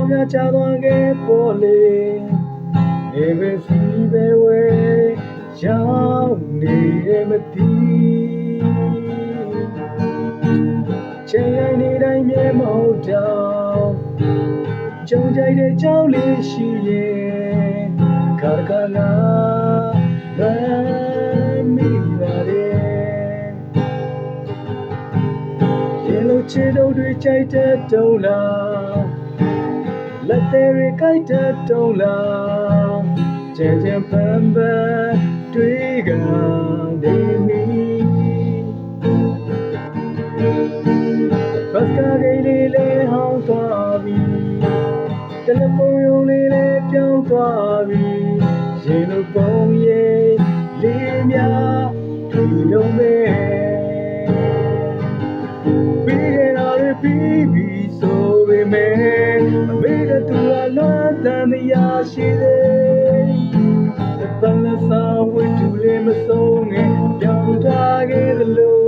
များချသွားခဲ့ပေါ်လေနေပဲစီပဲဝဲရောက်နေရမသိချိန်တိုင်းနေတိုင်းမြဲမဟုတ်တော့ကြုံကြိုက်တဲ့ကြောင်းလေးရှိရဲ့ခါခါလာလမ်းမိပါတယ်ရေလိုချေတို့တွေကြိုက်တဲ့တုံးလားလက်သေးတွေကြိုက်တဲ့တုံးလားကြဲကြဲပန်းပန်းတွေ့ကနေမိဘတ်ကားကြီးလေးလေးဟောင်းသွားပြီတယ်လီဖုန်းရုံလေးလေးပြောင်းသွားပြီရင်လိုပုံရိပ်လေးများဒီလိုမဲ့ပြီးခဲ့တာတွေပြီးပြီဆိုပေမဲ့အမေကသူကလွမ်းတန်တရားရှိသေးတန်လက်စာဝိတူလေးမဆုံးငယ်ပြောင်းသွားခဲ့သလို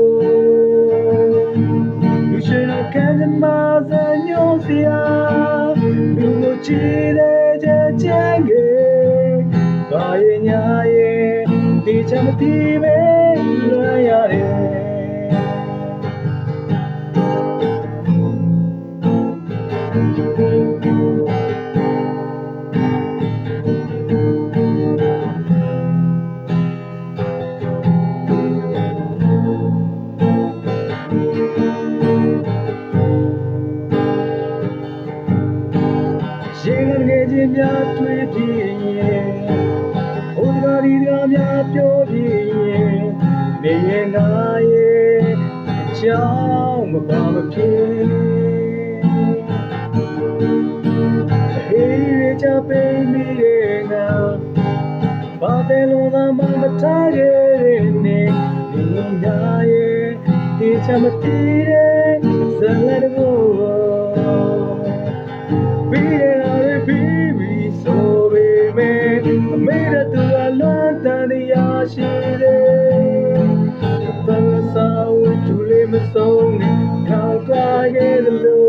လူရှင်ကကမ်းမစညိုစရာလူကိုချီတဲ့ချမ်းငယ်ဘာရဲ့ညာရဲ့ဒီချမ်းမတီးပဲလွမ်းရတယ်ရင်ငယ်ချင်းများတွေ့ပြီးရင်ဟိုကရီကများပြောပြီးရင်နေရင်ငါရဲ့အကြောင်းမပါမဖြစ်ဟေးရချပေးမိရဲ့ငါဘာတယ်လို့သာမထားခဲ့တဲ့နေငါရဲ့ဒီချမတီးတဲ့ဇလတ်ကိုပြီးရပြီးပြီဆိုပေမဲ့အမေရသူကလွမ်းတန်တရားရှိတယ်ဘယ်လိုစာဝတ္ထုလေးမဆုံးနဲ့ထောက်ကြခဲ့သလို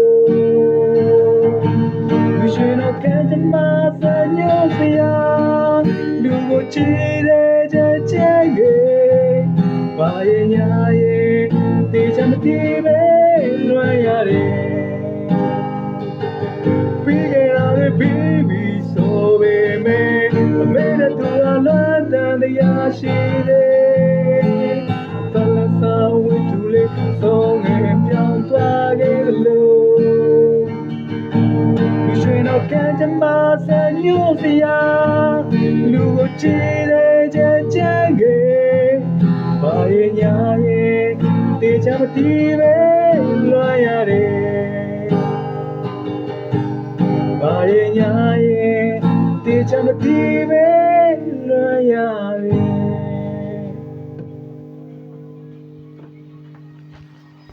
လူရှင်တို့ကတမစညိုစရာလူကိုချီတဲ့ချဲငယ်ဘာရဲ့ညာရဲ့တေချမတီးပဲလွမ်းရတယ်ပြီးခဲ့တာတွေပြီးပြီဆိုပေမဲ့အမေနဲ့သူကလွမ်းတန်တရားရှိတယ်တလက်စာဝိတူလေးဆုံးငယ်ပြောင်းသွားခဲ့လို့လူရွှေတော့ကံကြမ္မာစညို့စရာလူကိုချီတဲ့ချမ်းငယ်ဘာရဲ့ညာရဲ့တေချာမတီးပဲလွမ်းရတယ်